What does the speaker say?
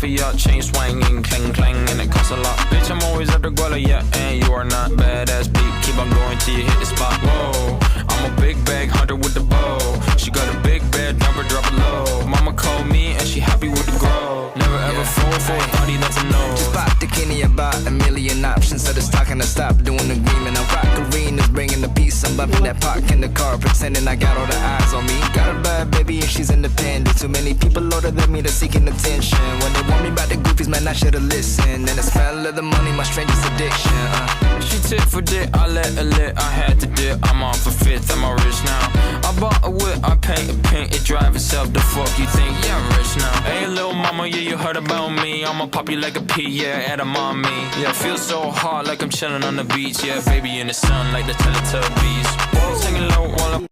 coffee up, chain swinging, clang clang, and it costs a lot. Bitch, I'm always at the guala, yeah, and you are not badass beat. Keep on going till you hit the spot. Whoa, I'm a big bag hunter with the bow. She got a big bed, drop it low. Mama called me and she happy with the grow. Never ever fall for a body that's a no. Just pop the Kenny about a million options. So just talking to stop doing the agreement. I'm rock arenas, bringing the peace. I'm bumping that park in the car, pretending I got all the eyes on me. Got a bad baby and she's independent. Too many people older than me that's seeking attention. When they want me about the goofies, man, I should've listened. And the smell of the money, my strangest addiction. She tit for dick, I let her lit. I had to dip, I'm on for fifth, I'm all rich now. I bought a whip, I paint it drive itself. The fuck you think? Yeah, I'm rich now. Hey, little mama, yeah, you heard about me. I'ma pop you like a pea, yeah, at a mommy. Yeah, feel so hot like I'm chilling on the beach. Yeah, baby in the sun like the Teletubbies. Singing low while I'm